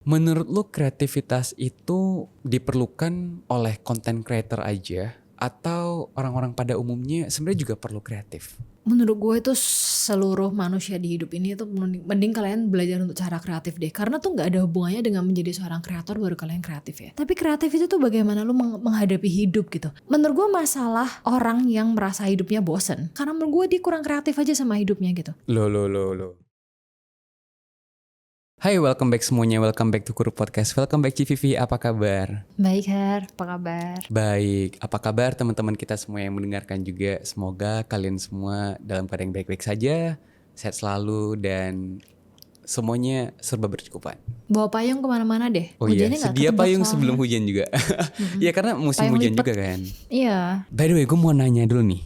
Menurut lu kreativitas itu diperlukan oleh content creator aja atau orang-orang pada umumnya sebenarnya juga perlu kreatif? Menurut gue itu seluruh manusia di hidup ini tuh mending kalian belajar untuk cara kreatif deh. Karena tuh gak ada hubungannya dengan menjadi seorang kreator baru kalian kreatif ya. Tapi kreatif itu tuh bagaimana lu menghadapi hidup gitu. Menurut gue masalah orang yang merasa hidupnya bosen. Karena menurut gue dia kurang kreatif aja sama hidupnya gitu. Loh. Hai, welcome back semuanya. Welcome back to Kuru Podcast. Welcome back CVV, apa kabar? Baik Her, apa kabar? Baik, apa kabar teman-teman kita semua yang mendengarkan juga? Semoga kalian semua dalam keadaan baik-baik saja, sehat selalu, dan semuanya serba berkecukupan. Bawa payung kemana-mana deh. Oh iya, Hujannya gak sedia ketebak payung soalnya. sebelum hujan juga. Iya, karena musim Payung hujan lipet. juga kan. Iya. By the way, gue mau nanya dulu nih.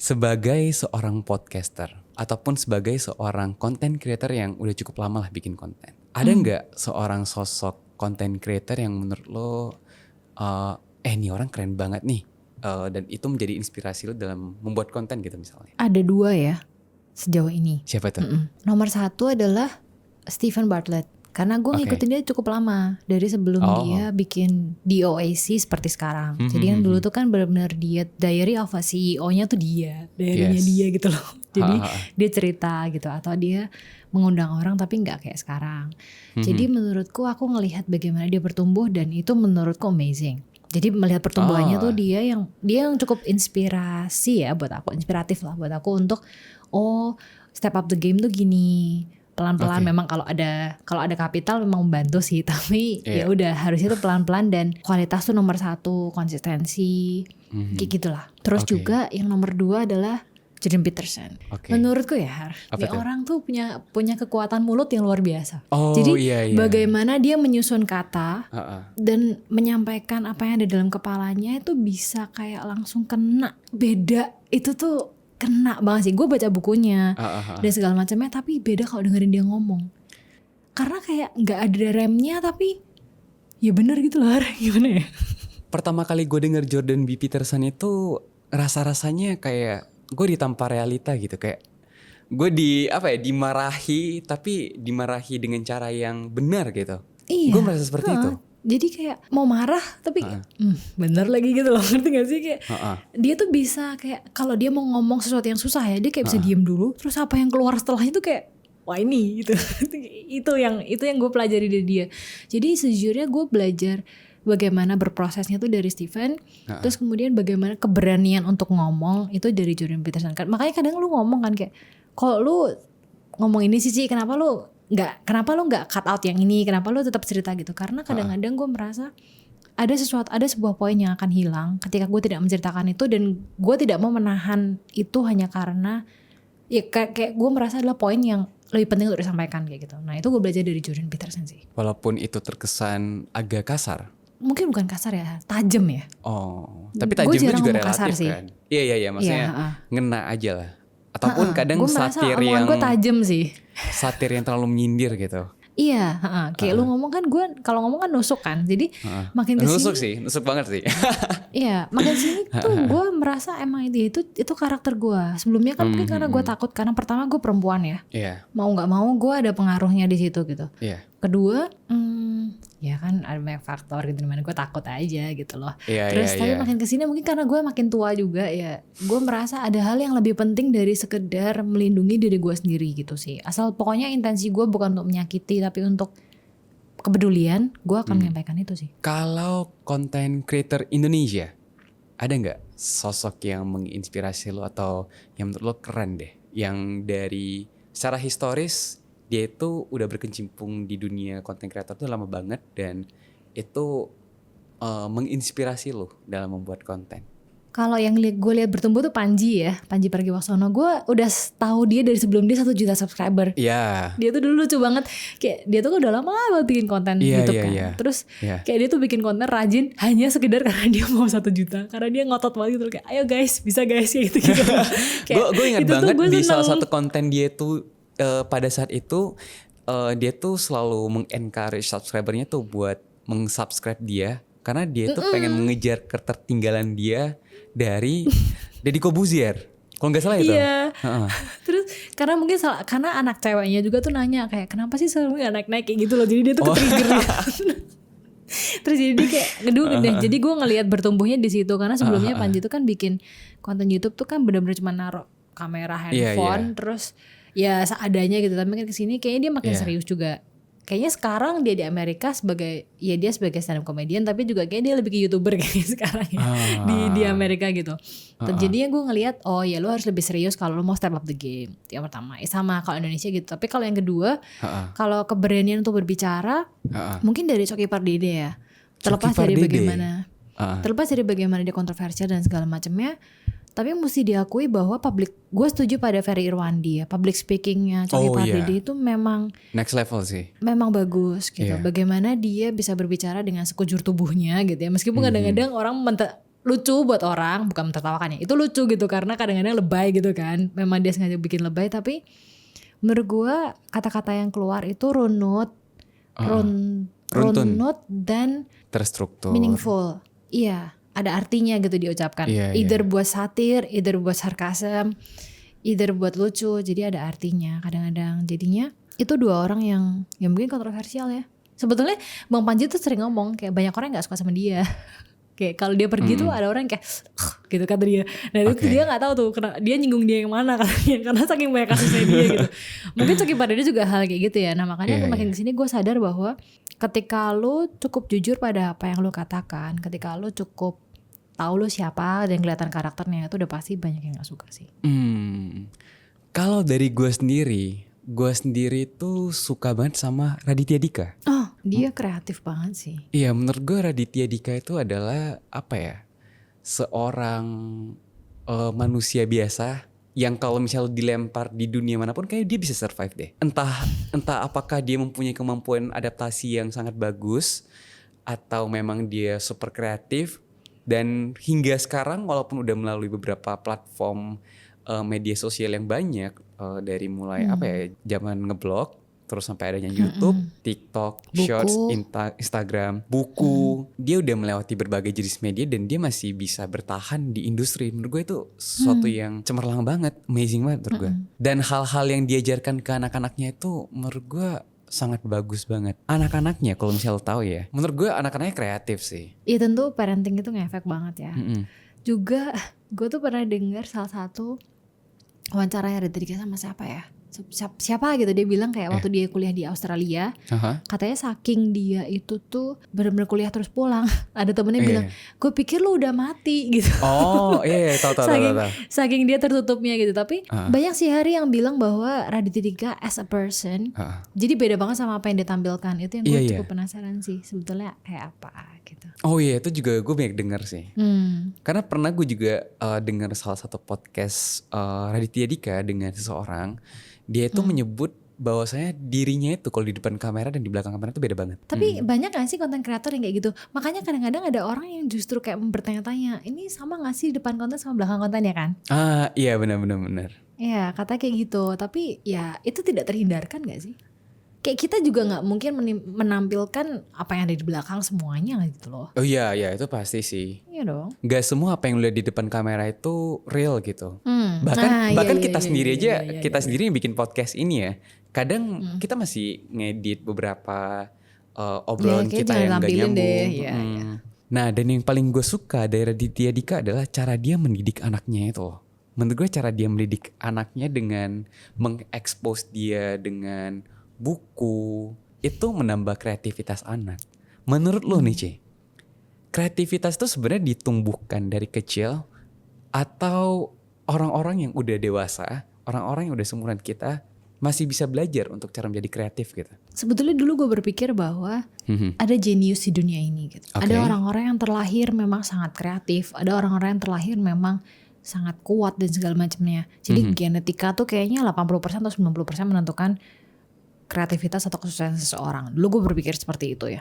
Sebagai seorang podcaster ataupun sebagai seorang content creator yang udah cukup lama lah bikin konten, ada nggak seorang sosok content creator yang menurut lo, nih orang keren banget nih, dan itu menjadi inspirasi lo dalam membuat konten gitu misalnya? Ada dua ya sejauh ini. Siapa tuh? Nomor satu adalah Stephen Bartlett. Karena gue ngikutin dia cukup lama. Dari sebelum dia bikin DOAC seperti sekarang. Jadi yang dulu tuh kan benar-benar dia Diary of a CEO-nya tuh dia. Diary-nya dia gitu loh. Jadi dia cerita gitu. Atau dia mengundang orang tapi gak kayak sekarang. Jadi menurutku aku ngelihat bagaimana dia bertumbuh. Dan itu menurutku amazing. Jadi melihat pertumbuhannya tuh dia yang cukup inspirasi ya buat aku. Inspiratif lah buat aku untuk step up the game tuh gini. Pelan-pelan memang kalau ada kapital memang membantu sih, tapi ya udah harusnya tuh pelan-pelan dan kualitas tuh nomor satu, konsistensi kayak gitulah. Terus juga yang nomor dua adalah Jordan Peterson. Menurutku ya dia orang tuh punya kekuatan mulut yang luar biasa. Jadi bagaimana dia menyusun kata dan menyampaikan apa yang ada dalam kepalanya itu bisa kayak langsung kena. Beda itu tuh kena banget sih. Gue baca bukunya dan segala macamnya, tapi beda kalau dengerin dia ngomong. Karena kayak nggak ada remnya, tapi ya bener gitu loh. Gimana ya? Pertama kali gue denger Jordan B. Peterson itu rasa-rasanya kayak gue ditampar realita gitu. Kayak gue dimarahi, tapi dimarahi dengan cara yang benar gitu. Iya. Gue merasa seperti itu. Jadi kayak mau marah tapi bener lagi gitu loh, ngerti gak sih kayak dia tuh bisa kayak kalau dia mau ngomong sesuatu yang susah ya dia kayak bisa diem dulu, terus apa yang keluar setelahnya tuh kayak wah ini gitu. itu yang gue pelajari dari dia. Jadi sejujurnya gue belajar bagaimana berprosesnya tuh dari Stephen, terus kemudian bagaimana keberanian untuk ngomong itu dari Jordan Peterson kan. Makanya kadang lu ngomong kan kayak kalau lu ngomong ini sih kenapa lu nggak cut out yang ini, kenapa lu tetap cerita gitu. Karena kadang-kadang gue merasa ada sebuah poin yang akan hilang ketika gue tidak menceritakan itu, dan gue tidak mau menahan itu hanya karena ya kayak gue merasa adalah poin yang lebih penting untuk disampaikan kayak gitu. Nah itu gue belajar dari Jordan Peterson sih. Walaupun itu terkesan agak kasar. Mungkin bukan kasar ya, tajam ya. Tapi tajamnya juga relatif kasar sih. kan. Iya maksudnya ngena aja lah. Ataupun kadang satir yang gue tajam sih. Satir yang terlalu menyindir gitu. Iya, kayak lu ngomong kan, gue kalau ngomong kan nusuk kan, jadi makin kesini nusuk banget sih. Iya, makin sini tuh gue merasa emang itu karakter gue. Sebelumnya kan mungkin karena gue takut, karena pertama gue perempuan ya, mau nggak mau gue ada pengaruhnya di situ gitu. Kedua, ya kan ada banyak faktor gitu, dimana gue takut aja gitu loh. Terus tapi makin kesini mungkin karena gue makin tua juga ya, gue merasa ada hal yang lebih penting dari sekedar melindungi diri gue sendiri gitu sih. Asal pokoknya intensi gue bukan untuk menyakiti, tapi untuk kepedulian, gue akan menyampaikan itu sih. Kalau content creator Indonesia, ada nggak sosok yang menginspirasi lo atau yang menurut lo keren deh, yang dari secara historis dia itu udah berkecimpung di dunia content creator tuh lama banget dan itu menginspirasi lo dalam membuat konten? Kalau yang gue lihat bertumbuh tuh Panji Pragiwaksono. Gue udah tahu dia dari sebelum dia 1 juta subscriber. Iya. Dia tuh dulu lucu banget. Kayak dia tuh udah lama banget bikin konten YouTube kan. Terus kayak dia tuh bikin konten rajin hanya sekedar karena dia mau 1 juta. Karena dia ngotot banget gitu kayak ayo guys, bisa guys kayak gitu. Gue ingat banget di salah satu konten dia tuh pada saat itu dia tuh selalu mengencourage subscribernya tuh buat mengsubscribe dia. Karena dia tuh pengen mengejar ketertinggalan dia dari Deddy Corbuzier. Kalau nggak salah itu. Iya. Terus karena mungkin karena anak ceweknya juga tuh nanya kayak kenapa sih selalu anak naik kayak gitu loh. Jadi dia tuh ke-trigger Terus jadi dia kayak jadi gue ngelihat bertumbuhnya di situ karena sebelumnya Panji tuh kan bikin konten YouTube tuh kan benar-benar cuma naruh kamera handphone terus ya seadanya gitu. Tapi kan kesini kayaknya dia makin serius juga. Kayaknya sekarang dia di Amerika dia sebagai stand up comedian tapi juga kayaknya dia lebih ke YouTuber kayaknya sekarang ya di Amerika gitu. Jadinya gue ngelihat oh ya lu harus lebih serius kalau lu mau step up the game. Yang pertama sama kalau Indonesia gitu. Tapi kalau yang kedua kalau keberanian untuk berbicara mungkin dari Coki Pardede ya. Terlepas dari bagaimana dia kontroversial dan segala macamnya. Tapi mesti diakui bahwa gue setuju pada Ferry Irwandi ya, public speakingnya Coki Pardede itu memang next level sih. Memang bagus gitu. Bagaimana dia bisa berbicara dengan sekujur tubuhnya gitu ya. Meskipun kadang-kadang orang lucu buat orang, bukan mentertawakan ya. Itu lucu gitu karena kadang-kadang lebay gitu kan. Memang dia sengaja bikin lebay tapi menurut gue kata-kata yang keluar itu runut dan terstruktur. Meaningful. Iya. Ada artinya gitu diucapkan. Either buat satir, either buat sarkasm, either buat lucu. Jadi ada artinya kadang-kadang. Jadinya itu dua orang yang mungkin kontroversial ya. Sebetulnya Bang Panji tuh sering ngomong kayak banyak orang gak suka sama dia. Kayak kalau dia pergi tuh ada orang kayak gitu kata dia. Nah itu dia gak tahu tuh dia nyinggung dia yang mana katanya. Karena saking banyak kasusnya dia gitu. Mungkin Coki Pardede juga hal kayak gitu ya. Nah makanya makin kesini gue sadar bahwa ketika lu cukup jujur pada apa yang lu katakan, ketika lu cukup tahu lu siapa dan kelihatan karakternya itu udah pasti banyak yang gak suka sih. Kalau dari gue sendiri tuh suka banget sama Raditya Dika. Oh, dia kreatif banget sih. Iya, menurut gue Raditya Dika itu adalah apa ya? Seorang manusia biasa yang kalau misalnya dilempar di dunia manapun kayak dia bisa survive deh. Entah apakah dia mempunyai kemampuan adaptasi yang sangat bagus atau memang dia super kreatif. Dan hingga sekarang walaupun udah melalui beberapa platform media sosial yang banyak dari mulai zaman ngeblog terus sampai adanya YouTube, TikTok, buku. Shorts, Instagram, buku, dia udah melewati berbagai jenis media dan dia masih bisa bertahan di industri. Menurut gue itu sesuatu yang cemerlang banget, amazing banget menurut gue. Dan hal-hal yang diajarkan ke anak-anaknya itu menurut gue sangat bagus banget. Anak-anaknya kalau misalnya tahu ya, menurut gue anak-anaknya kreatif sih. Iya tentu parenting itu ngefek banget ya. Juga gue tuh pernah dengar salah satu wawancara yang ada sama siapa ya? Siapa gitu dia bilang kayak waktu dia kuliah di Australia, katanya saking dia itu tuh benar-benar kuliah terus pulang. Ada temennya bilang, gue pikir lu udah mati gitu. Oh iya, tahu. Saking dia tertutupnya gitu. Tapi banyak sih Hari yang bilang bahwa Raditya Dika as a person, jadi beda banget sama apa yang dia tampilkan. Itu yang gue cukup penasaran sih sebetulnya kayak apa gitu. Oh iya, itu juga gue banyak dengar sih. Karena pernah gue juga dengar salah satu podcast Raditya Dika dengan seseorang. Dia itu menyebut bahwasanya dirinya itu kalau di depan kamera dan di belakang kamera itu beda banget. Tapi banyak gak sih konten kreator yang kayak gitu? Makanya kadang-kadang ada orang yang justru kayak bertanya-tanya, ini sama gak sih depan konten sama belakang konten ya kan? Iya benar. Iya kata kayak gitu. Tapi ya itu tidak terhindarkan gak sih? Kayak kita juga gak mungkin menampilkan apa yang ada di belakang semuanya gitu loh. Oh iya itu pasti sih. Iya dong. Gak semua apa yang lihat di depan kamera itu real gitu. Bahkan kita sendiri aja, kita sendiri yang bikin podcast ini ya. Kadang kita masih ngedit beberapa obrolan kita yang gak nyambung. Nah dan yang paling gue suka dari Raditya Dika adalah cara dia mendidik anaknya itu. Menurut gue cara dia mendidik anaknya dengan mengekspos dia dengan buku itu menambah kreativitas anak. Menurut lo nih Ci, kreativitas itu sebenarnya ditumbuhkan dari kecil atau orang-orang yang udah dewasa, orang-orang yang udah seumuran kita masih bisa belajar untuk cara menjadi kreatif gitu? Sebetulnya dulu gue berpikir bahwa ada jenius di dunia ini gitu. Ada orang-orang yang terlahir memang sangat kreatif, ada orang-orang yang terlahir memang sangat kuat dan segala macamnya. Jadi genetika tuh kayaknya 80% atau 90% menentukan kreativitas atau kesuksesan seseorang. Dulu gue berpikir seperti itu ya.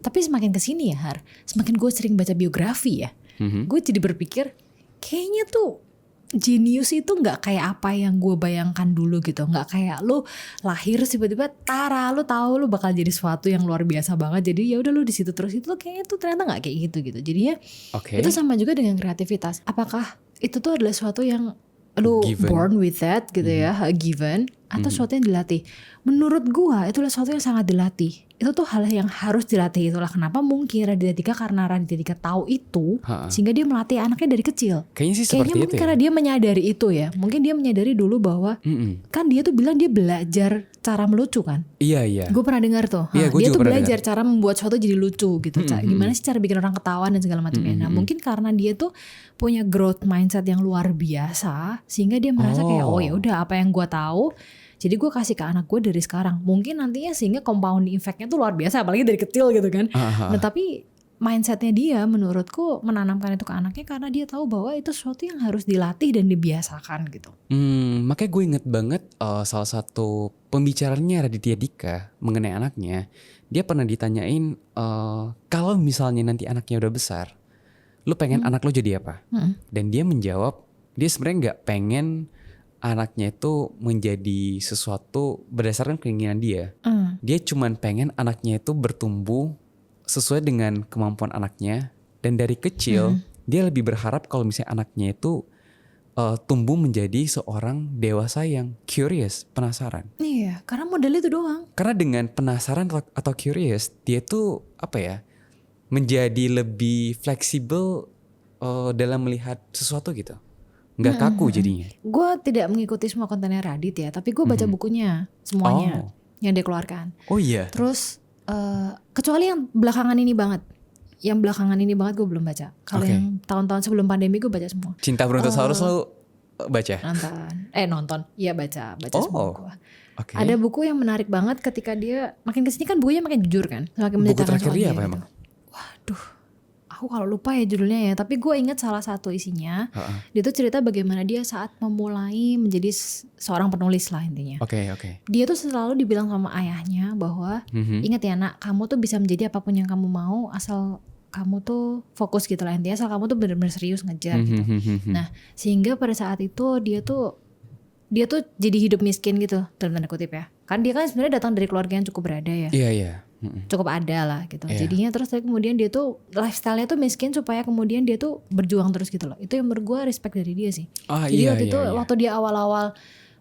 Tapi semakin kesini ya Har, semakin gue sering baca biografi ya, gue jadi berpikir kayaknya tuh jenius itu nggak kayak apa yang gue bayangkan dulu gitu. Nggak kayak lu lahir tiba-tiba tara lu tahu lu bakal jadi sesuatu yang luar biasa banget. Jadi ya udah lu di situ terus, itu kayaknya tuh ternyata nggak kayak gitu. Jadinya itu sama juga dengan kreativitas. Apakah itu tuh adalah sesuatu yang lu given. born with that gitu ya, given, atau sesuatu yang dilatih. Menurut gua itulah sesuatu yang sangat dilatih. Itu tuh hal yang harus dilatih. Itulah kenapa mungkin Raditya Dika, karena Raditya Dika tahu itu, sehingga dia melatih anaknya dari kecil. Kayaknya sih seperti mungkin itu karena dia menyadari itu ya. Mungkin dia menyadari dulu bahwa kan dia tuh bilang dia belajar cara melucu kan. Iya. Gue pernah dengar tuh. Iya, Dia tuh belajar dengar. cara membuat sesuatu jadi lucu gitu. Gimana sih cara bikin orang ketawa dan segala macamnya. Nah mungkin karena dia tuh punya growth mindset yang luar biasa, sehingga dia merasa kayak oh ya udah, apa yang gue tahu, jadi gue kasih ke anak gue dari sekarang. Mungkin nantinya sehingga compounding effect-nya tuh luar biasa, apalagi dari kecil gitu kan. Nah tapi mindsetnya dia menurutku menanamkan itu ke anaknya karena dia tahu bahwa itu sesuatu yang harus dilatih dan dibiasakan gitu. Makanya gue inget banget salah satu pembicaranya Raditya Dika mengenai anaknya. Dia pernah ditanyain kalau misalnya nanti anaknya udah besar, lu pengen anak lu jadi apa? Dan dia menjawab, dia sebenarnya nggak pengen anaknya itu menjadi sesuatu berdasarkan keinginan dia. Dia cuman pengen anaknya itu bertumbuh sesuai dengan kemampuan anaknya. Dan dari kecil dia lebih berharap kalau misalnya anaknya itu tumbuh menjadi seorang dewasa yang curious, penasaran. Iya, karena model itu doang. Karena dengan penasaran atau curious, dia tuh apa ya, menjadi lebih fleksibel dalam melihat sesuatu gitu. Nggak kaku jadinya. Gue tidak mengikuti semua kontennya Radit ya, tapi gue baca bukunya semuanya yang dia keluarkan. Oh iya. Terus kecuali yang belakangan ini banget, gue belum baca. Kalau yang tahun-tahun sebelum pandemi gue baca semua. Cinta Brontosaurus lu baca? Nonton, iya baca semua gue. Ada buku yang menarik banget ketika dia makin kesini kan bukunya makin jujur kan, semakin buku menceritakan terakhir soal dia apa gitu. emang? Waduh, aku kalau lupa ya judulnya ya, tapi gue ingat salah satu isinya. Dia tuh cerita bagaimana dia saat memulai menjadi seorang penulis lah intinya. Oke. Dia tuh selalu dibilang sama ayahnya bahwa ingat ya nak, kamu tuh bisa menjadi apapun yang kamu mau asal kamu tuh fokus gitu lah, intinya asal kamu tuh benar-benar serius ngejar gitu. Nah sehingga pada saat itu dia tuh jadi hidup miskin gitu dalam tanda kutip ya. Kan dia kan sebenarnya datang dari keluarga yang cukup berada ya. Iya. Cukup ada lah gitu. Jadinya terus kemudian dia tuh lifestyle-nya tuh miskin supaya kemudian dia tuh berjuang terus gitu loh. Itu yang menurut gue respect dari dia sih. Jadi waktu itu waktu dia awal-awal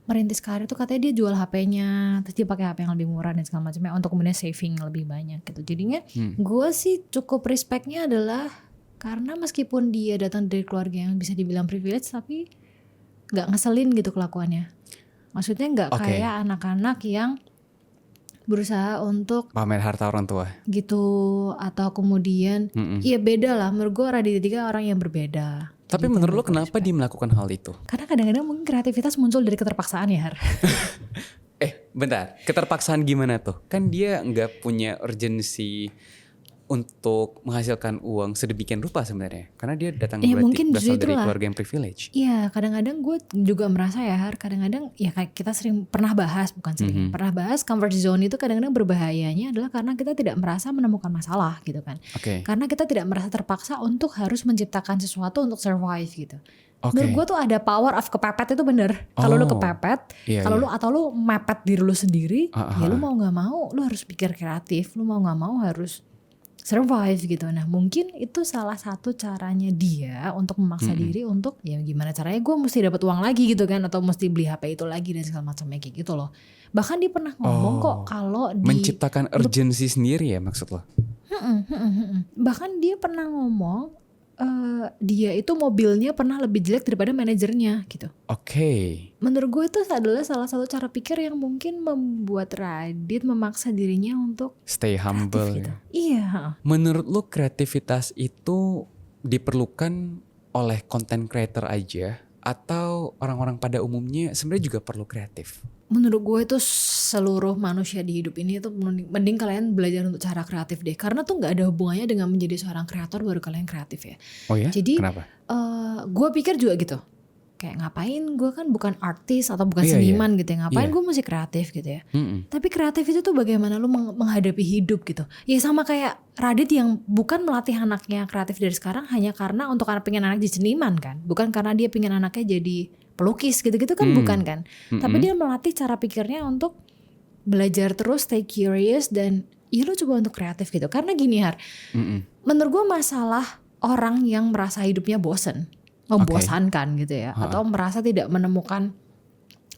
merintis karir tuh katanya dia jual HP-nya, terus dia pakai HP yang lebih murah dan segala macamnya untuk kemudian saving lebih banyak gitu. Jadinya gue sih cukup respectnya adalah karena meskipun dia datang dari keluarga yang bisa dibilang privilege, tapi nggak ngeselin gitu kelakuannya. Maksudnya nggak kayak anak-anak yang berusaha untuk pamer harta orang tua gitu, atau kemudian iya beda lah. Menurut gue Raditya Dika orang yang berbeda. Tapi gitu, menurut lo kenapa dia melakukan hal itu? Karena kadang-kadang mungkin kreativitas muncul dari keterpaksaan ya Har. Bentar, keterpaksaan gimana tuh? Kan dia nggak punya urgensi untuk menghasilkan uang sedemikian rupa sebenarnya, karena dia datang berasal dari keluarga yang privilege. Iya, kadang-kadang gue juga merasa ya Har, kadang-kadang ya kayak kita pernah bahas comfort zone itu kadang-kadang berbahayanya adalah karena kita tidak merasa menemukan masalah gitu kan. Karena kita tidak merasa terpaksa untuk harus menciptakan sesuatu untuk survive gitu. Menurut gue tuh ada power of kepepet itu bener. Kalau lu kepepet, lu atau lu mepet diri lu sendiri, ya lu mau nggak mau, lu harus pikir kreatif, lu mau nggak mau harus survive gitu. Nah mungkin itu salah satu caranya dia untuk memaksa diri untuk ya gimana caranya gue mesti dapat uang lagi gitu kan, atau mesti beli HP itu lagi dan segala macamnya kayak gitu loh. Bahkan dia pernah ngomong kok kalau menciptakan urgensi sendiri ya maksud lo? Bahkan dia pernah ngomong dia itu mobilnya pernah lebih jelek daripada manajernya gitu. Menurut gue itu adalah salah satu cara pikir yang mungkin membuat Radit memaksa dirinya untuk stay humble gitu. Iya. Menurut lu kreativitas itu diperlukan oleh content creator aja atau orang-orang pada umumnya sebenarnya juga perlu kreatif? Menurut gue itu seluruh manusia di hidup ini itu mending kalian belajar untuk cara kreatif deh, karena tuh nggak ada hubungannya dengan menjadi seorang kreator baru kalian kreatif ya. Oh ya? Jadi kenapa? Gue pikir juga gitu, kayak ngapain gue kan bukan artis atau bukan seniman gitu ya, ngapain gue mesti kreatif gitu ya. Tapi kreatif itu tuh bagaimana lu menghadapi hidup gitu. Ya sama kayak Radit yang bukan melatih anaknya kreatif dari sekarang hanya karena untuk pengen anak jadi seniman kan, bukan karena dia pengen anaknya jadi pelukis gitu-gitu kan, bukan kan. Tapi dia melatih cara pikirnya untuk belajar terus, stay curious, dan ya lu coba untuk kreatif gitu. Karena gini Har, menurut gue masalah orang yang merasa hidupnya bosen membosankan gitu ya, atau merasa tidak menemukan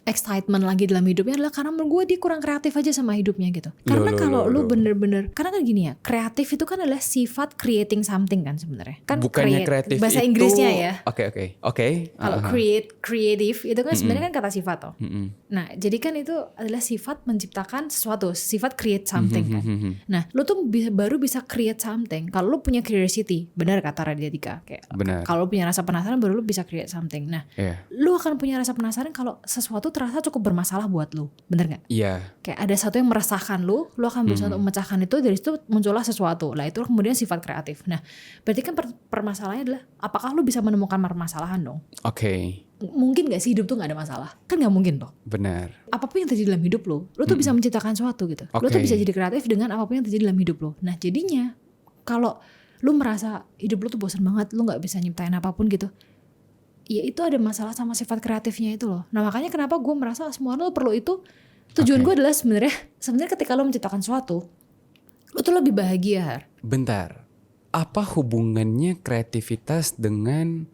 excitement lagi dalam hidupnya adalah karena menurut gue dia kurang kreatif aja sama hidupnya gitu. Karena kalau lu bener-bener, karena kan gini ya, kreatif itu kan adalah sifat creating something kan sebenarnya. Kan bukannya kreatif bahasa itu, Inggrisnya ya. Oke. Kalau creative itu kan sebenarnya kan kata sifat toh. Nah, jadi kan itu adalah sifat menciptakan sesuatu, sifat create something kan. Nah, lu tuh baru bisa create something kalau lu punya curiosity. Benar kata Raditya Dika, kayak kalau lu punya rasa penasaran baru lu bisa create something. Nah, lu akan punya rasa penasaran kalau sesuatu terasa cukup bermasalah buat lu, bener nggak? Iya. Kayak ada sesuatu yang meresahkan lu akan berusaha untuk memecahkan itu, dari situ muncullah sesuatu. Lah itu kemudian sifat kreatif. Nah, berarti kan permasalahannya adalah apakah lu bisa menemukan permasalahan dong? Oke. Mungkin gak sih hidup tuh gak ada masalah? Kan gak mungkin toh. Benar. Apapun yang terjadi dalam hidup lu tuh bisa menciptakan sesuatu gitu. Lu tuh bisa jadi kreatif dengan apapun yang terjadi dalam hidup lu. Nah jadinya kalau lu merasa hidup lu tuh bosan banget, lu gak bisa nyiptain apapun gitu, ya itu ada masalah sama sifat kreatifnya itu loh. Nah makanya kenapa gue merasa semua orang tuh perlu itu. Tujuan gue adalah sebenarnya ketika lo menciptakan sesuatu, lo tuh lebih bahagia, Har. Bentar, apa hubungannya kreativitas dengan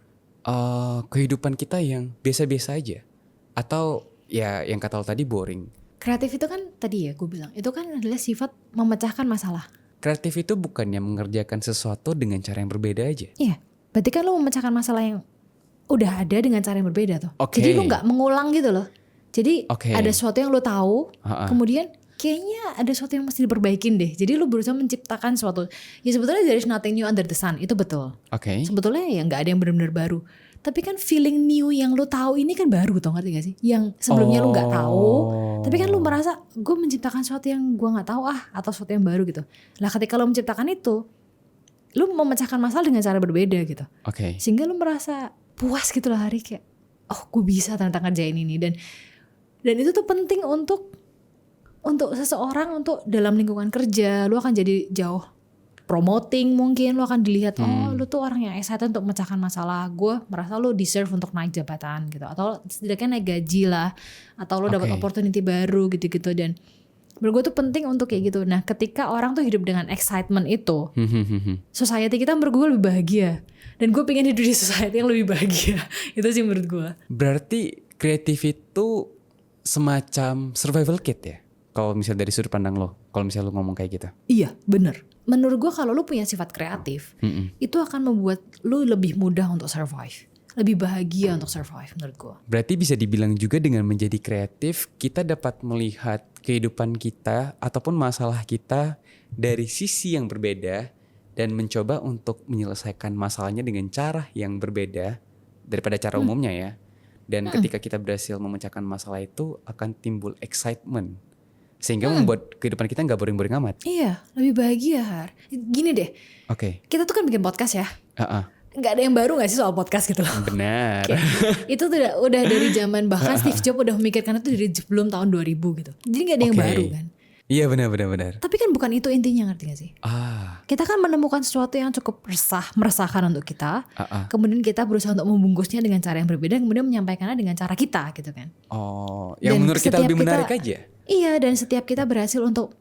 kehidupan kita yang biasa-biasa aja? Atau ya yang kata lo tadi boring? Kreatif itu kan tadi ya gue bilang, itu kan adalah sifat memecahkan masalah. Kreatif itu bukannya mengerjakan sesuatu dengan cara yang berbeda aja? Iya, berarti kan lo memecahkan masalah yang udah ada dengan cara yang berbeda tuh. Jadi lo gak mengulang gitu loh. Jadi ada sesuatu yang lo tahu, kemudian kayaknya ada sesuatu yang mesti diperbaikin deh. Jadi lo berusaha menciptakan sesuatu. Ya sebetulnya there is nothing new under the sun, itu betul. Sebetulnya ya gak ada yang benar-benar baru. Tapi kan feeling new yang lo tahu ini kan baru, tau ngerti gak sih? Yang sebelumnya lo gak tahu, tapi kan lo merasa gue menciptakan sesuatu yang gue gak tahu atau sesuatu yang baru gitu. Lah ketika lo menciptakan itu, lo memecahkan masalah dengan cara berbeda gitu. Sehingga lo merasa puas gitu lah hari kayak, oh gue bisa ternyata ngerjain ini. Dan itu tuh penting untuk seseorang, untuk dalam lingkungan kerja lu akan jadi jauh promoting, mungkin lu akan dilihat oh lu tuh orang yang excited untuk memecahkan masalah. Gue merasa lu deserve untuk naik jabatan gitu, atau setidaknya naik gaji lah, atau lu dapat opportunity baru gitu-gitu. Dan menurut gue tuh penting untuk kayak gitu. Nah ketika orang tuh hidup dengan excitement itu, society kita menurut gue lebih bahagia. Dan gue pengen hidup di society yang lebih bahagia. Itu sih menurut gue. Berarti kreatif itu semacam survival kit ya? Kalau misalnya dari sudut pandang lo, kalau misalnya lo ngomong kayak gitu. Iya bener. Menurut gue kalau lo punya sifat kreatif, itu akan membuat lo lebih mudah untuk survive. Lebih bahagia untuk survive menurut gue. Berarti bisa dibilang juga dengan menjadi kreatif, kita dapat melihat kehidupan kita ataupun masalah kita dari sisi yang berbeda, dan mencoba untuk menyelesaikan masalahnya dengan cara yang berbeda daripada cara umumnya ya. Dan ketika kita berhasil memecahkan masalah itu, akan timbul excitement. Sehingga membuat kehidupan kita gak boring-boring amat. Iya, lebih bahagia, Har. Gini deh, kita tuh kan bikin podcast ya. Gak ada yang baru gak sih soal podcast gitu loh. Benar. Itu tuh udah dari zaman, bahkan Steve Jobs udah memikirkan itu dari sebelum tahun 2000 gitu. Jadi gak ada yang baru kan. Iya benar. Tapi kan bukan itu intinya, ngerti gak sih? Kita kan menemukan sesuatu yang cukup meresahkan untuk kita. Kemudian kita berusaha untuk membungkusnya dengan cara yang berbeda, kemudian menyampaikannya dengan cara kita gitu kan. Yang menurut kita lebih menarik aja. Iya, dan setiap kita berhasil untuk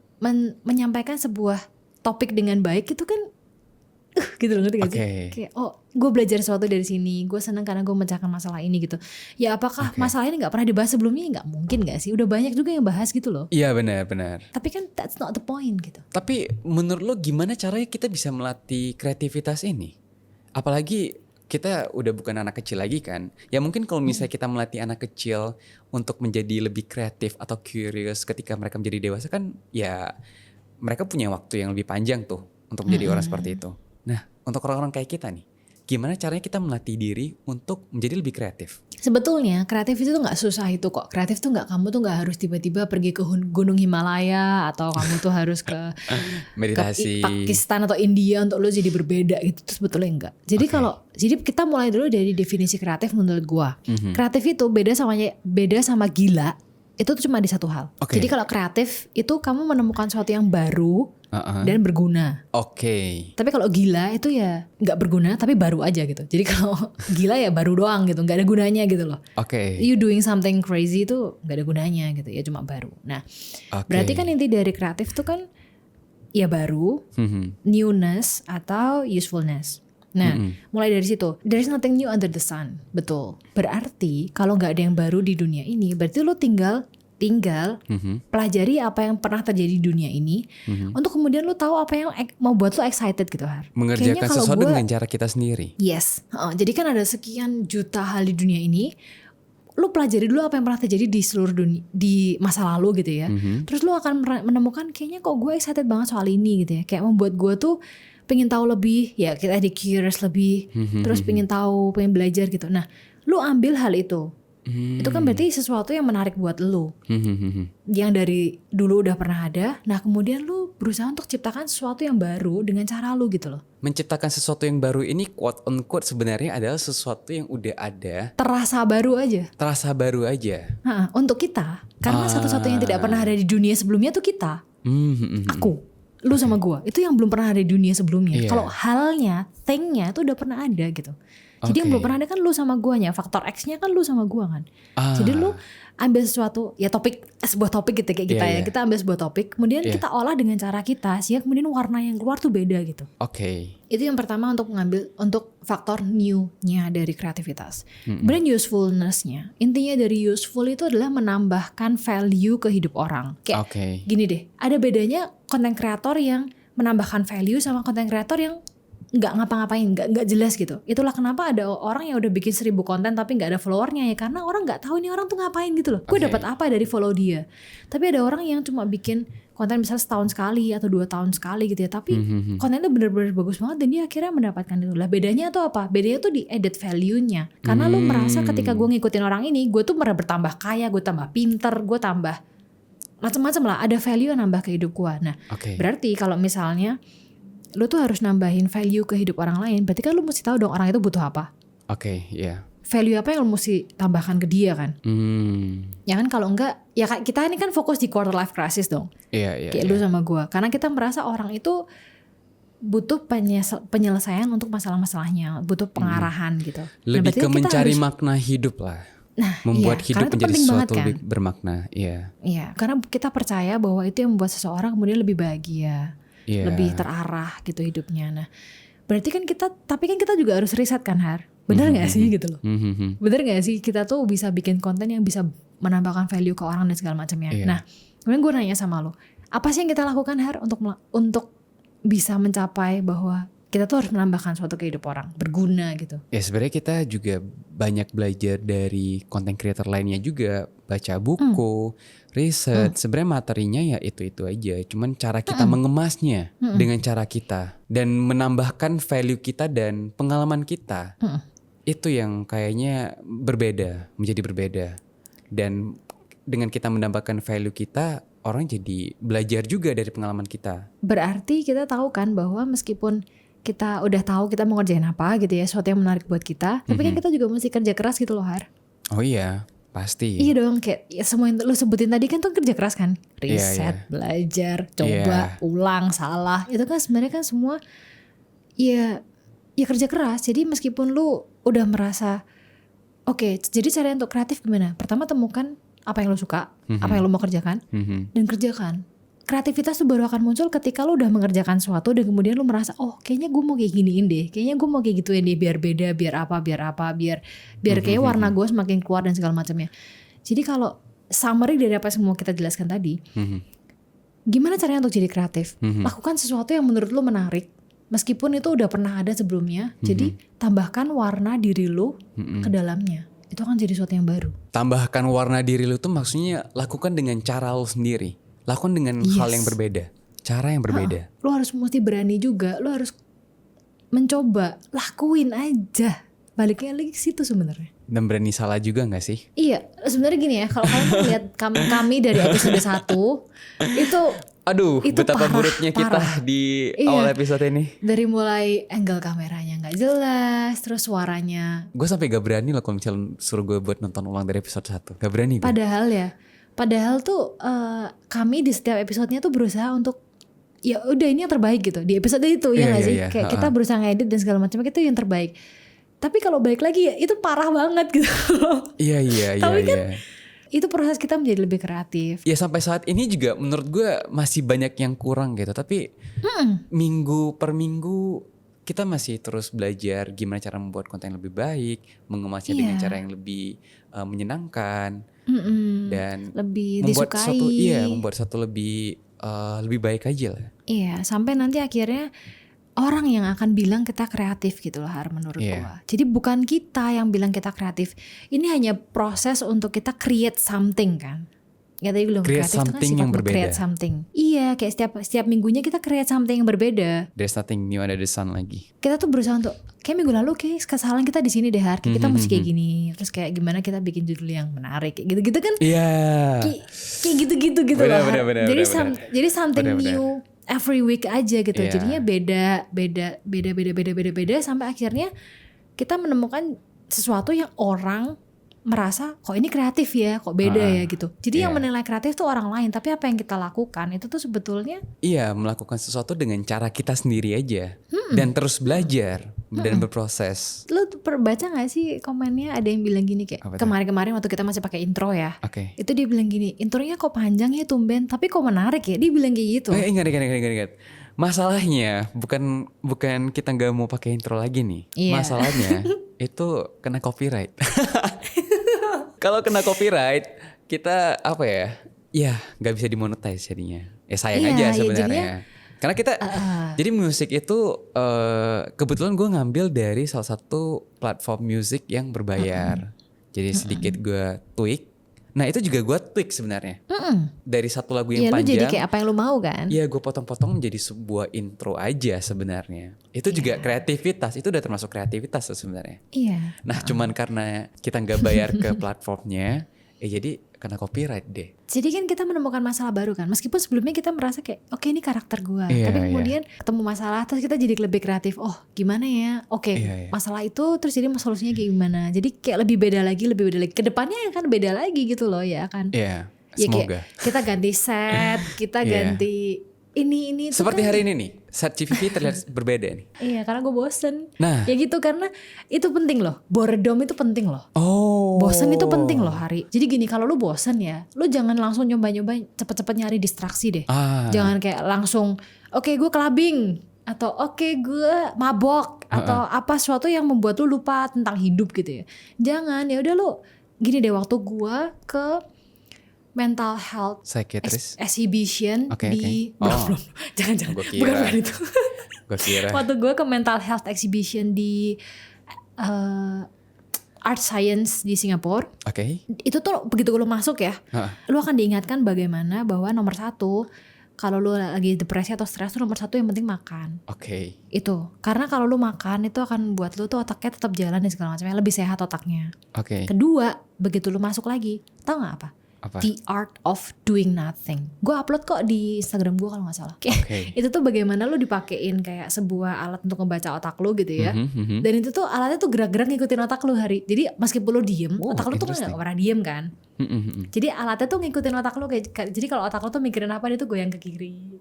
menyampaikan sebuah topik dengan baik, itu kan gitu loh, ngerti gak sih? Kayak gue belajar sesuatu dari sini, gue senang karena gue memecahkan masalah ini gitu. Ya apakah masalah ini gak pernah dibahas sebelumnya? Gak mungkin gak sih? Udah banyak juga yang bahas gitu loh. Iya benar. Tapi kan that's not the point gitu. Tapi menurut lo gimana caranya kita bisa melatih kreativitas ini? Apalagi kita udah bukan anak kecil lagi kan. Ya mungkin kalau misalnya kita melatih anak kecil untuk menjadi lebih kreatif atau curious ketika mereka menjadi dewasa kan, ya mereka punya waktu yang lebih panjang tuh untuk menjadi orang seperti itu. Nah, untuk orang-orang kayak kita nih, gimana caranya kita melatih diri untuk menjadi lebih kreatif? Sebetulnya kreatif itu tuh gak susah itu kok. Kreatif tuh kamu tuh gak harus tiba-tiba pergi ke Gunung Himalaya, atau kamu tuh harus ke meditasi, ke Pakistan atau India untuk lo jadi berbeda gitu. Itu sebetulnya enggak. Jadi jadi kita mulai dulu dari definisi kreatif menurut gua. Kreatif itu beda sama gila. Itu tuh cuma di satu hal. Jadi kalau kreatif itu kamu menemukan sesuatu yang baru dan berguna. Tapi kalau gila itu ya nggak berguna tapi baru aja gitu. Jadi kalau gila ya baru doang gitu, nggak ada gunanya gitu loh. You doing something crazy itu nggak ada gunanya gitu, ya cuma baru. Nah, berarti kan inti dari kreatif tuh kan ya baru, newness atau usefulness. Nah, mulai dari situ, there is nothing new under the sun. Betul. Berarti kalau nggak ada yang baru di dunia ini, berarti lo tinggal pelajari apa yang pernah terjadi di dunia ini untuk kemudian lu tahu apa yang mau buat lu excited gitu, Har. Mengerjakan sesuatu dengan cara kita sendiri. Yes. Jadi kan ada sekian juta hal di dunia ini. Lu pelajari dulu apa yang pernah terjadi di seluruh dunia, di masa lalu gitu ya. Terus lu akan menemukan kayaknya kok gue excited banget soal ini gitu ya. Kayak membuat gue tuh pengen tahu lebih, ya kita di curious lebih. Terus pengen tahu, pengen belajar gitu. Nah, lu ambil hal itu. Itu kan berarti sesuatu yang menarik buat lu. Yang dari dulu udah pernah ada. Nah kemudian lu berusaha untuk ciptakan sesuatu yang baru dengan cara lu gitu loh. Menciptakan sesuatu yang baru ini quote on quote sebenarnya adalah sesuatu yang udah ada. Terasa baru aja. Untuk kita. Karena satu-satu yang tidak pernah ada di dunia sebelumnya tuh kita. Aku. Lu sama gua. Itu yang belum pernah ada di dunia sebelumnya. Kalau halnya, thing-nya itu udah pernah ada gitu. Jadi yang belum pernah ada kan lu sama guanya. Faktor X-nya kan lu sama gua kan. Jadi lu ambil sesuatu, ya sebuah topik gitu kayak kita ya. Kita ambil sebuah topik, kemudian kita olah dengan cara kita, sehingga kemudian warna yang keluar tuh beda gitu. Itu yang pertama untuk faktor new-nya dari kreativitas. Kemudian usefulness-nya. Intinya dari useful itu adalah menambahkan value ke hidup orang. Kayak gini deh, ada bedanya konten kreator yang menambahkan value sama konten kreator yang nggak ngapa-ngapain, nggak jelas gitu. Itulah kenapa ada orang yang udah bikin 1000 konten tapi nggak ada followernya ya, karena orang nggak tahu ini orang tuh ngapain gitu loh. Gue dapat apa dari follow dia. Tapi ada orang yang cuma bikin konten misalnya setahun sekali atau 2 tahun sekali gitu ya, tapi kontennya bener-bener bagus banget dan dia akhirnya mendapatkan itu. Lah bedanya tuh apa? Bedanya tuh di added value-nya. Karena lu merasa ketika gue ngikutin orang ini, gue tuh bertambah kaya, gue tambah pinter, gue tambah macam-macam lah. Ada value yang nambah ke hidup gue. Nah, berarti kalau misalnya lu tuh harus nambahin value ke hidup orang lain, berarti kan lu mesti tahu dong orang itu butuh apa. Value apa yang lu mesti tambahkan ke dia kan. Ya kan kalau enggak, ya kita ini kan fokus di quarter life crisis dong. Kayak lu sama gua. Karena kita merasa orang itu butuh penyelesaian untuk masalah-masalahnya, butuh pengarahan gitu. Lebih ke mencari makna hidup lah. Membuat hidup menjadi sesuatu lebih bermakna. Iya, karena kita percaya bahwa itu yang membuat seseorang kemudian lebih bahagia. Lebih terarah gitu hidupnya. Nah, berarti kan tapi kan kita juga harus riset kan, Har. Bener gak sih gitu loh. Bener gak sih kita tuh bisa bikin konten yang bisa menambahkan value ke orang dan segala macamnya. Nah, kemudian gue nanya sama lo, apa sih yang kita lakukan, Har, untuk bisa mencapai bahwa kita tuh harus menambahkan suatu ke hidup orang, berguna gitu. Ya sebenarnya kita juga banyak belajar dari content creator lainnya juga, baca buku, riset. Sebenarnya materinya ya itu aja, cuman cara kita mengemasnya dengan cara kita dan menambahkan value kita dan pengalaman kita. Itu yang kayaknya menjadi berbeda. Dan dengan kita menambahkan value kita, orang jadi belajar juga dari pengalaman kita. Berarti kita tahu kan bahwa meskipun kita udah tahu kita mau ngerjain apa gitu ya, sesuatu yang menarik buat kita, tapi kan kita juga mesti kerja keras gitu loh, Har. Oh iya, pasti. Iya dong, kayak ya semua yang lu sebutin tadi kan tuh kerja keras kan. Riset, belajar, coba, ulang, salah. Itu kan sebenarnya kan semua ya kerja keras. Jadi meskipun lu udah merasa jadi cara untuk kreatif gimana? Pertama temukan apa yang lu suka, apa yang lu mau kerjakan, dan kerjakan. Kreativitas tuh baru akan muncul ketika lu udah mengerjakan sesuatu dan kemudian lu merasa, kayaknya gue mau kayak giniin deh, kayaknya gue mau kayak gituin deh, biar beda, biar kayak warna gue semakin keluar dan segala macamnya. Jadi kalau summary dari apa yang semua kita jelaskan tadi, gimana caranya untuk jadi kreatif? Lakukan sesuatu yang menurut lu menarik, meskipun itu udah pernah ada sebelumnya. Jadi tambahkan warna diri lu ke dalamnya. Itu akan jadi sesuatu yang baru. Tambahkan warna diri lu tuh maksudnya lakukan dengan cara lu sendiri. Lakukan dengan hal yang berbeda, cara yang berbeda. Lo harus mesti berani juga, lo harus mencoba, lakuin aja. Baliknya lagi ke situ sebenarnya. Dan berani salah juga gak sih? Iya, sebenarnya gini ya, kalau kalian lihat kami dari episode 1 itu betapa buruknya kita di awal episode ini. Dari mulai angle kameranya gak jelas, terus suaranya. Gue sampai gak berani loh kalau misalnya suruh gue buat nonton ulang dari episode 1. Gak berani gue. Padahal tuh kami di setiap episodenya tuh berusaha untuk ya udah ini yang terbaik gitu di episode itu ya nggak sih? Kayak kita berusaha ngedit dan segala macam itu yang terbaik. Tapi kalau balik lagi ya itu parah banget gitu. Iya. Tapi kan itu proses kita menjadi lebih kreatif. Ya sampai saat ini juga menurut gue masih banyak yang kurang gitu. Tapi minggu per minggu kita masih terus belajar gimana cara membuat konten yang lebih baik, mengemasnya dengan cara yang lebih menyenangkan dan lebih membuat disukai. membuat satu lebih baik aja lah. Iya, sampai nanti akhirnya orang yang akan bilang kita kreatif gitu loh Har, menurut gua. Jadi bukan kita yang bilang kita kreatif. Ini hanya proses untuk kita create something kan. Ya tadi belum Create kreatif itu kan something sifat yang lu berbeda. create something. Iya, kayak setiap minggunya kita create something yang berbeda. There's nothing new under the sun lagi. Kita tuh berusaha untuk kayak minggu lalu kayak kesalahan kita di sini deh Har. Kayak kita mesti kayak gini. Terus kayak gimana kita bikin judul yang menarik kayak gitu-gitu kan. Iya. Kayak gitu-gitu gitu loh. Har. Jadi something new every week aja gitu. Jadinya beda sampai akhirnya kita menemukan sesuatu yang orang merasa kok ini kreatif ya, kok beda ya gitu. Jadi yang menilai kreatif tuh orang lain, tapi apa yang kita lakukan itu tuh sebetulnya melakukan sesuatu dengan cara kita sendiri aja dan terus belajar dan berproses. Lu baca gak sih komennya, ada yang bilang gini kayak kemarin-kemarin waktu kita masih pakai intro ya. Itu dia bilang gini, intronya kok panjang ya tumben, tapi kok menarik ya. Dia bilang kayak gitu. Ingat. Masalahnya bukan kita nggak mau pakai intro lagi nih. Masalahnya itu kena copyright. Kalau kena copyright kita apa ya? Ya nggak bisa dimonetize jadinya. Sayang aja sebenarnya. Jadinya, karena kita jadi musik itu kebetulan gue ngambil dari salah satu platform musik yang berbayar. Jadi sedikit gue tweak. Nah itu juga gue tweak sebenarnya. Dari satu lagu yang panjang. Iya lu jadi kayak apa yang lu mau kan. Iya gue potong-potong menjadi sebuah intro aja sebenarnya. Itu juga kreativitas. Itu udah termasuk kreativitas sebenarnya. Iya. Nah cuman karena kita gak bayar ke platformnya. Jadi kena copyright deh. Jadi kan kita menemukan masalah baru kan. Meskipun sebelumnya kita merasa kayak oke, ini karakter gue. Tapi kemudian ketemu masalah terus kita jadi lebih kreatif. Oh gimana ya. Masalah itu terus jadi solusinya kayak gimana. Jadi kayak lebih beda lagi. Kedepannya kan beda lagi gitu loh ya kan. Iya semoga. Kita ganti set. Kita ganti ini seperti kan, hari ini nih. Set CVV terlihat berbeda nih. Iya karena gue bosen. Nah ya gitu, karena itu penting loh. Boredom itu penting loh. Bosen itu penting loh Hari. Jadi gini, kalau lu bosen ya, lu jangan langsung nyoba-nyoba cepet-cepet nyari distraksi deh. Jangan kayak langsung oke, gue clubbing atau oke, gue mabok atau apa sesuatu yang membuat lu lupa tentang hidup gitu ya. Jangan, ya udah lu gini deh, waktu gue ke mental health exhibition di belum jangan bukan itu. Gue kira waktu gue ke mental health exhibition di Art Science di Singapura. Itu tuh begitu lu masuk ya, lu akan diingatkan bagaimana bahwa nomor satu, kalau lu lagi depresi atau stres tuh nomor satu yang penting makan. Itu karena kalau lu makan itu akan buat lu tuh otaknya tetap jalan dan segala macamnya, lebih sehat otaknya. Kedua, begitu lu masuk lagi, tau gak apa? The Art of Doing Nothing. Gue upload kok di Instagram gue kalau gak salah. Itu tuh bagaimana lu dipakein kayak sebuah alat untuk ngebaca otak lu gitu ya. Dan itu tuh alatnya tuh gerak-gerak ngikutin otak lu Hari. Jadi meskipun lu diem, otak lu tuh gak pernah diem kan. Jadi alatnya tuh ngikutin otak lu kayak, jadi kalau otak lu tuh mikirin apa, dia tuh goyang ke kiri,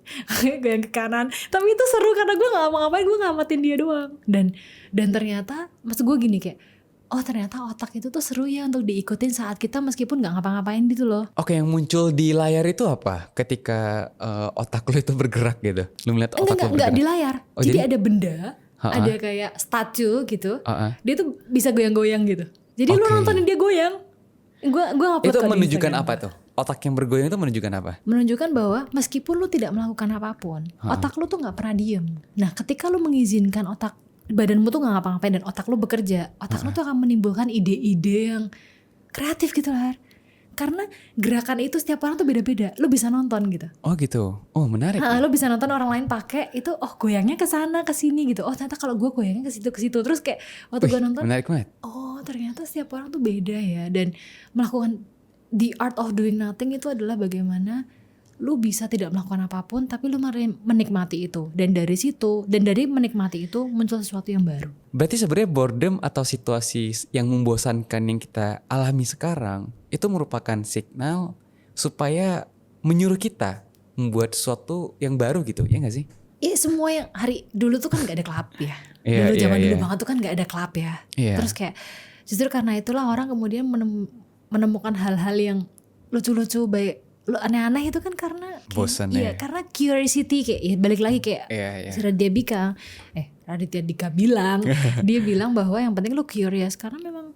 goyang ke kanan. Tapi itu seru karena gue gak mau ngapain, gue ngamatin dia doang. Dan ternyata maksud gue gini kayak, oh ternyata otak itu tuh seru ya untuk diikutin saat kita meskipun gak ngapa-ngapain gitu loh. Yang muncul di layar itu apa? Ketika otak lo itu bergerak gitu, lu melihat otak lo bergerak? Enggak di layar. Jadi ada benda, ada kayak statue gitu, dia tuh bisa goyang-goyang gitu. Jadi lu nontonin dia goyang. Gue upload itu menunjukkan apa tuh? Otak yang bergoyang itu menunjukkan apa? Menunjukkan bahwa meskipun lu tidak melakukan apapun, otak lu tuh gak pernah diem. Nah ketika lu mengizinkan badanmu tuh gak ngapa-ngapain dan otak lu bekerja, otak lu tuh akan menimbulkan ide-ide yang kreatif gitu lah. Karena gerakan itu setiap orang tuh beda-beda. Lu bisa nonton gitu. Gitu. Menarik. Lu bisa nonton orang lain pakai itu, goyangnya ke sana ke sini gitu. Ternyata kalau gue goyangnya ke situ. Terus kayak waktu gue nonton, menarik banget. Ternyata setiap orang tuh beda ya. Dan melakukan the art of doing nothing itu adalah bagaimana lu bisa tidak melakukan apapun tapi lu menikmati itu, dan dari menikmati itu muncul sesuatu yang baru. Berarti sebenarnya boredom atau situasi yang membosankan yang kita alami sekarang itu merupakan signal supaya menyuruh kita membuat sesuatu yang baru gitu, ya nggak sih? Iya, semua yang Hari dulu tuh kan nggak ada klub ya. Dulu zaman dulu banget tuh kan nggak ada klub ya. Terus kayak justru karena itulah orang kemudian menemukan hal-hal yang lucu-lucu, baik lo aneh-aneh itu kan karena bosan iya, karena curiosity kayak ya balik lagi kayak si Raditya Dika bilang dia bilang bahwa yang penting lo curious karena memang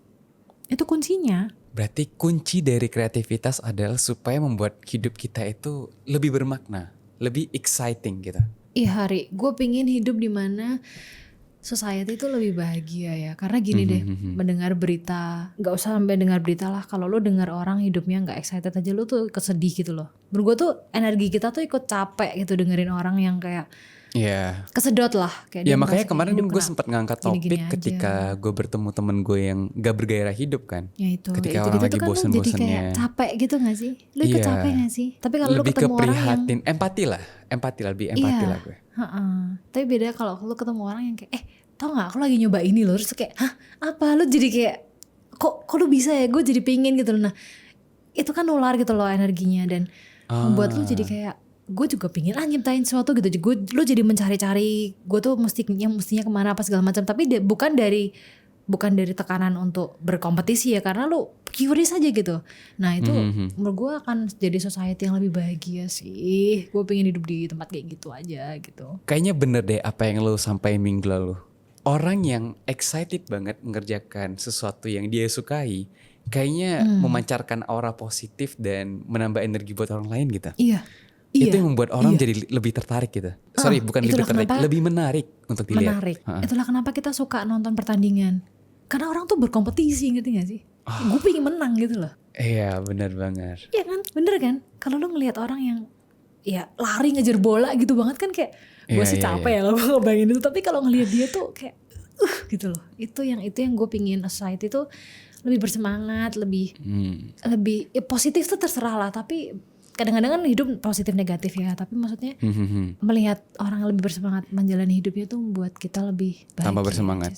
itu kuncinya. Berarti kunci dari kreativitas adalah supaya membuat hidup kita itu lebih bermakna, lebih exciting gitu. Iya Hari, gue pingin hidup di mana society itu lebih bahagia ya. Karena gini deh, mendengar berita, nggak usah sampai dengar berita lah. Kalau lo dengar orang hidupnya nggak excited aja, lo tuh kesedih gitu loh. Menurut gue tuh energi kita tuh ikut capek gitu dengerin orang yang kayak kesedot lah. Kayak ya makanya kemarin gue sempat ngangkat topik ketika gue bertemu temen gue yang gak bergairah hidup kan. Ya itu. Ketika ya orang itu lagi kan bosen-bosennya. Jadi kayak capek gitu gak sih? Lo ikut capek gak sih? Tapi kalau lo ketemu orang yang empati lah, lebih empati lah gue. Tapi beda kalau lo ketemu orang yang kayak tau gak aku lagi nyoba ini loh. Terus kayak apa? Lo jadi kayak kok lo bisa ya? Gue jadi pingin gitu loh. Nah itu kan nular gitu loh energinya. Dan membuat lo jadi kayak gue juga pingin nyiptain sesuatu gitu. Lo jadi mencari-cari gue tuh mestinya kemana apa segala macam. Tapi bukan dari tekanan untuk berkompetisi ya, karena lo curious aja gitu. Nah itu menurut gue akan jadi society yang lebih bahagia sih. Gue pengen hidup di tempat kayak gitu aja gitu. Kayaknya bener deh apa yang lo sampaikan minggu lalu. Orang yang excited banget mengerjakan sesuatu yang dia sukai, kayaknya memancarkan aura positif dan menambah energi buat orang lain gitu. Iya. Itu yang membuat orang jadi lebih tertarik gitu. Bukan lebih tertarik, lebih menarik untuk dilihat. Menarik. Itulah kenapa kita suka nonton pertandingan. Karena orang tuh berkompetisi, ngerti gak sih? Gue pengen menang gitu loh. Iya benar banget. Iya kan, bener kan? Kalau lo ngelihat orang yang lari ngejar bola gitu banget kan kayak gue sih capek ya kalau gue ngebayangin itu. Tapi kalau ngelihat dia tuh kayak gitu loh. Itu yang gue pingin society tuh lebih bersemangat, lebih positif tuh terserah lah. Tapi kadang-kadang kan hidup positif negatif ya. Tapi maksudnya melihat orang yang lebih bersemangat menjalani hidupnya tuh membuat kita lebih bahagia. Tambah bersemangat.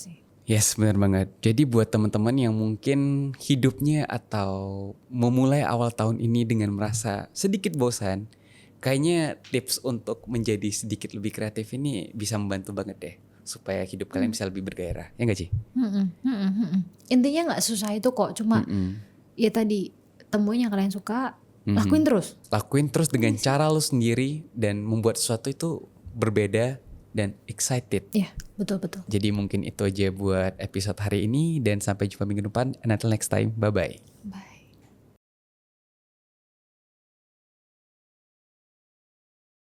Yes, benar banget. Jadi buat teman-teman yang mungkin hidupnya atau memulai awal tahun ini dengan merasa sedikit bosan, kayaknya tips untuk menjadi sedikit lebih kreatif ini bisa membantu banget deh, supaya hidup kalian bisa lebih bergairah. Ya nggak sih? Intinya nggak susah itu kok, cuma ya tadi temuin yang kalian suka, lakuin terus. Lakuin terus dengan cara lu sendiri dan membuat sesuatu itu berbeda dan excited. Iya, betul. Jadi mungkin itu aja buat episode hari ini dan sampai jumpa minggu depan. And until next time, bye-bye.